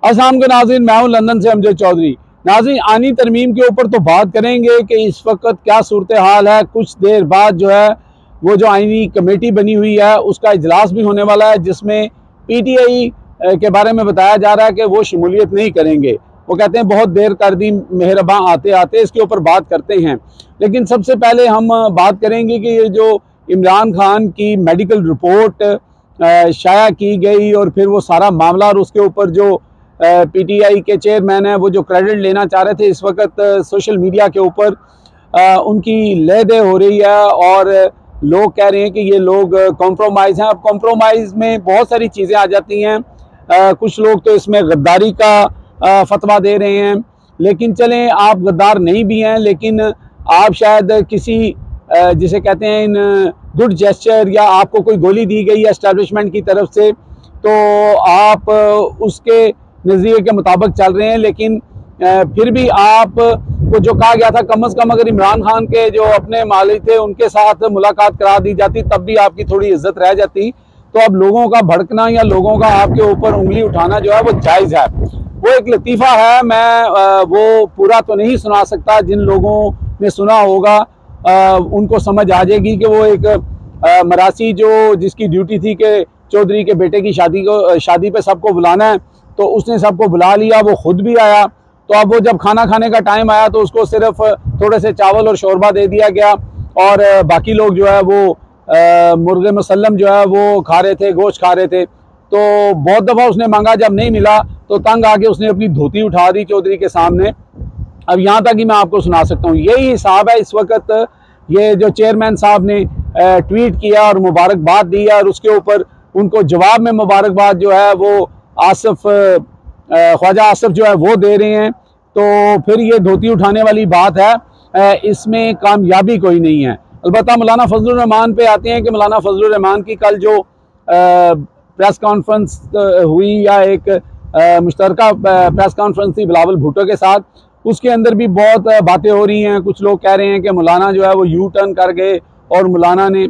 अस्सलाम वालेकुम नाज़रीन, मैं हूं लंदन से अमजद चौधरी। नाज़रीन, आनी तरमीम के ऊपर तो बात करेंगे कि इस वक्त क्या सूरत हाल है। कुछ देर बाद जो है वो जो आइनी कमेटी बनी हुई है उसका इजलास भी होने वाला है, जिसमें PTI के बारे में बताया जा रहा है कि वो शमूलियत नहीं करेंगे। वो कहते हैं बहुत देर कर दी मेहरबां आते आते, इसके ऊपर बात करते हैं। लेकिन सबसे पहले हम बात करेंगे कि ये जो इमरान खान की मेडिकल रिपोर्ट शाया की गई और फिर वो सारा मामला और उसके ऊपर जो PTI के चेयरमैन है वो जो क्रेडिट लेना चाह रहे थे, इस वक्त सोशल मीडिया के ऊपर उनकी लेदे हो रही है और लोग कह रहे हैं कि ये लोग कॉम्प्रोमाइज़ हैं। अब कॉम्प्रोमाइज़ में बहुत सारी चीज़ें आ जाती हैं। कुछ लोग तो इसमें गद्दारी का फतवा दे रहे हैं, लेकिन चलें आप गद्दार नहीं भी हैं, लेकिन आप शायद किसी जिसे कहते हैं इन गुड जेस्चर या आपको कोई गोली दी गई है एस्टेब्लिशमेंट की तरफ से तो आप उसके नज़रिए के मुताबिक चल रहे हैं। लेकिन फिर भी आप को जो कहा गया था, कम से कम अगर इमरान खान के जो अपने मालिक थे उनके साथ मुलाकात करा दी जाती तब भी आपकी थोड़ी इज्जत रह जाती। तो अब लोगों का भड़कना या लोगों का आपके ऊपर उंगली उठाना जो है वो जायज़ है। वो एक लतीफ़ा है, मैं वो पूरा तो नहीं सुना सकता। जिन लोगों ने सुना होगा उनको समझ आ जाएगी कि वो एक मरासी जो जिसकी ड्यूटी थी कि चौधरी के बेटे की शादी पे सबको बुलाना है, तो उसने सबको बुला लिया, वो खुद भी आया। तो अब वो जब खाना खाने का टाइम आया तो उसको सिर्फ थोड़े से चावल और शोरबा दे दिया गया और बाकी लोग जो है वो मुर्गे मुसल्लम जो है वो खा रहे थे, गोश्त खा रहे थे। तो बहुत दफ़ा उसने मांगा, जब नहीं मिला तो तंग आके उसने अपनी धोती उठा दी चौधरी के सामने। अब यहाँ तक ही मैं आपको सुना सकता हूँ। यही हिसाब है इस वक्त। ये जो चेयरमैन साहब ने ट्वीट किया और मुबारकबाद दी और उसके ऊपर उनको जवाब में मुबारकबाद जो है वो ख्वाजा आसिफ जो है वो दे रहे हैं। तो फिर ये धोती उठाने वाली बात है, इसमें कामयाबी कोई नहीं है। अलबत्ता मौलाना फजलुर रहमान पे आते हैं कि मौलाना फजलुर रहमान की कल जो प्रेस कॉन्फ्रेंस हुई या एक मुश्तरका प्रेस कॉन्फ्रेंस थी बिलावल भुट्टो के साथ, उसके अंदर भी बहुत बातें हो रही हैं। कुछ लोग कह रहे हैं कि मौलाना जो है वो यू टर्न कर गए और मौलाना ने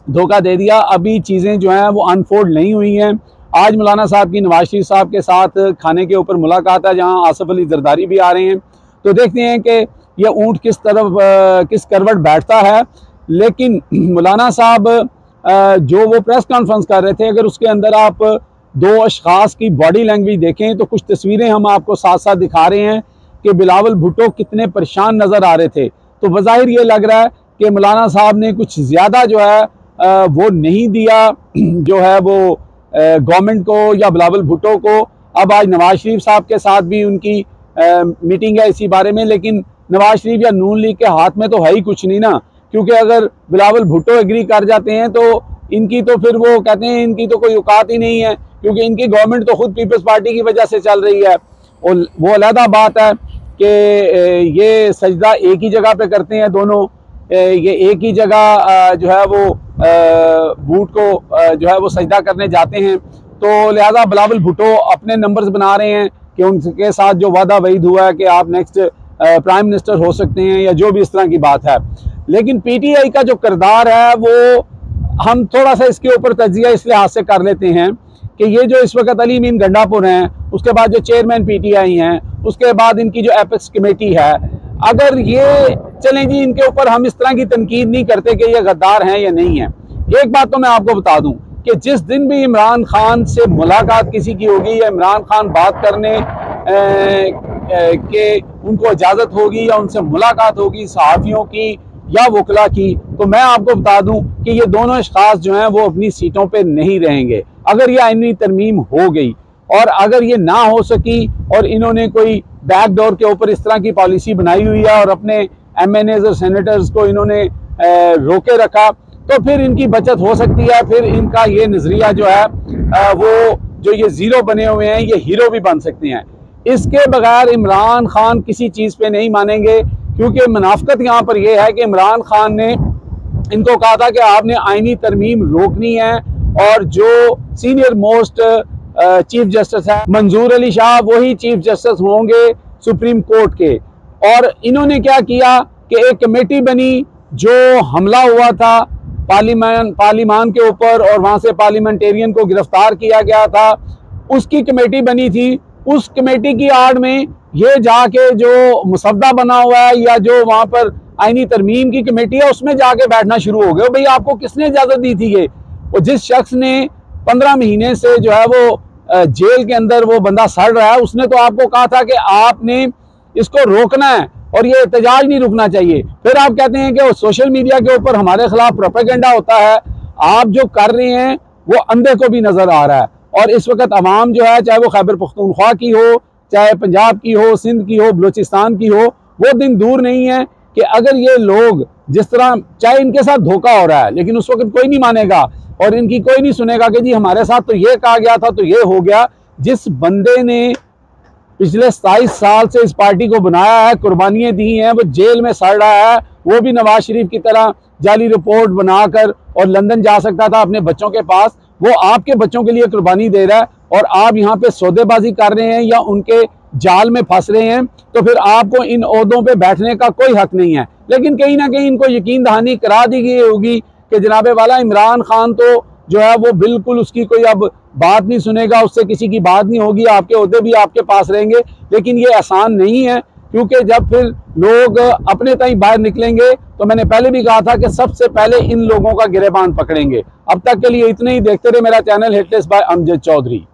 धोखा दे दिया। अभी चीज़ें जो हैं वो अनफोल्ड नहीं हुई हैं। आज मौलाना साहब की नवाज शरीफ साहब के साथ खाने के ऊपर मुलाकात है, जहां आसिफ अली जरदारी भी आ रहे हैं। तो देखते हैं कि ये ऊँट किस तरफ किस करवट बैठता है। लेकिन मौलाना साहब जो वो प्रेस कॉन्फ्रेंस कर रहे थे, अगर उसके अंदर आप दो अशखास की बॉडी लैंग्वेज देखें तो कुछ तस्वीरें हम आपको साथ साथ दिखा रहे हैं कि बिलावल भुट्टो कितने परेशान नज़र आ रहे थे। तो बज़ाहिर ये लग रहा है कि मौलाना साहब ने कुछ ज़्यादा जो है वो नहीं दिया जो है वो गवर्नमेंट को या बिलावल भुट्टो को। अब आज नवाज शरीफ साहब के साथ भी उनकी मीटिंग है इसी बारे में, लेकिन नवाज शरीफ या नून लीग के हाथ में तो है ही कुछ नहीं ना, क्योंकि अगर बिलावल भुट्टो एग्री कर जाते हैं तो इनकी तो फिर वो कहते हैं इनकी तो कोई औकात ही नहीं है, क्योंकि इनकी गवर्नमेंट तो खुद पीपल्स पार्टी की वजह से चल रही है। और वो अलहदा बात है कि ये सजदा एक ही जगह पे करते हैं दोनों, ये एक ही जगह जो है वो बूट को जो है वो सजदा करने जाते हैं। तो लिहाजा बिलावल भुट्टो अपने नंबर्स बना रहे हैं कि उनके साथ जो वादा वईद हुआ है कि आप नेक्स्ट प्राइम मिनिस्टर हो सकते हैं या जो भी इस तरह की बात है। लेकिन PTI का जो किरदार है वो हम थोड़ा सा इसके ऊपर तजिया इस लिहाज से कर लेते हैं कि ये जो इस वक्त अली मीन गंडापुर हैं, उसके बाद जो चेयरमैन PTI हैं, उसके बाद इनकी जो एपेक्स कमेटी है, अगर ये चलें जी, इनके ऊपर हम इस तरह की तनकीद नहीं करते कि ये गद्दार हैं या नहीं है। एक बात तो मैं आपको बता दूं कि जिस दिन भी इमरान खान से मुलाकात किसी की होगी या इमरान खान बात करने के उनको इजाज़त होगी या उनसे मुलाकात होगी सहाफ़ियों की या वकला की, तो मैं आपको बता दूं कि ये दोनों अशखास जो हैं वो अपनी सीटों पे नहीं रहेंगे। अगर ये आईनी तरमीम हो गई और अगर ये ना हो सकी और इन्होंने कोई बैक डोर के ऊपर इस तरह की पॉलिसी बनाई हुई है और अपने MNAs और सेनेटर्स को इन्होंने रोके रखा, तो फिर इनकी बचत हो सकती है। फिर इनका ये नज़रिया जो है वो जो ये ज़ीरो बने हुए हैं ये हीरो भी बन सकते हैं। इसके बगैर इमरान खान किसी चीज़ पे नहीं मानेंगे, क्योंकि मुनाफिकत यहाँ पर यह है कि इमरान खान ने इनको कहा था कि आपने आईनी तरमीम रोकनी है और जो सीनियर मोस्ट चीफ जस्टिस है मंजूर अली शाह वही चीफ जस्टिस होंगे सुप्रीम कोर्ट के। और इन्होंने क्या किया कि एक कमेटी बनी, जो हमला हुआ था पार्लिमान के ऊपर और वहाँ से पार्लियामेंटेरियन को गिरफ्तार किया गया था, उसकी कमेटी बनी थी। उस कमेटी की आड़ में ये जाके जो मुसद्दा बना हुआ है या जो वहां पर आईनी तरमीम की कमेटी है उसमें जाके बैठना शुरू हो गए। भाई आपको किसने इजाजत दी थी? ये वो जिस शख्स ने 15 महीने से जो है वो जेल के अंदर वो बंदा सड़ रहा है, उसने तो आपको कहा था कि आपने इसको रोकना है और ये एहतजाज नहीं रुकना चाहिए। फिर आप कहते हैं कि सोशल मीडिया के ऊपर हमारे खिलाफ प्रोपेगेंडा होता है। आप जो कर रहे हैं वो अंधे को भी नजर आ रहा है। और इस वक्त अवाम जो है, चाहे वो खैबर पख्तूनख्वा की हो, चाहे पंजाब की हो, सिंध की हो, बलूचिस्तान की हो, वो दिन दूर नहीं है कि अगर ये लोग जिस तरह, चाहे इनके साथ धोखा हो रहा है लेकिन उस वक्त कोई नहीं मानेगा और इनकी कोई नहीं सुनेगा कि जी हमारे साथ तो ये कहा गया था तो ये हो गया। जिस बंदे ने पिछले 27 साल से इस पार्टी को बनाया है, कुर्बानियां दी हैं, वो जेल में सड़ रहा है, वो भी नवाज शरीफ की तरह जाली रिपोर्ट बनाकर और लंदन जा सकता था अपने बच्चों के पास। वो आपके बच्चों के लिए कुर्बानी दे रहा है और आप यहाँ पे सौदेबाजी कर रहे हैं या उनके जाल में फंस रहे हैं, तो फिर आपको इन ओहदों पे बैठने का कोई हक नहीं है। लेकिन कहीं ना कहीं इनको यकीन दहानी करा दी गई होगी कि जनाबे वाला इमरान खान तो जो है वो बिल्कुल उसकी कोई अब बात नहीं सुनेगा, उससे किसी की बात नहीं होगी, आपके ओहदे भी आपके पास रहेंगे। लेकिन ये आसान नहीं है, क्योंकि जब फिर लोग अपने ताई बाहर निकलेंगे तो मैंने पहले भी कहा था कि सबसे पहले इन लोगों का गिरेबान पकड़ेंगे। अब तक के लिए इतने ही। देखते रहे मेरा channel hitlist by Amjad Chaudhary.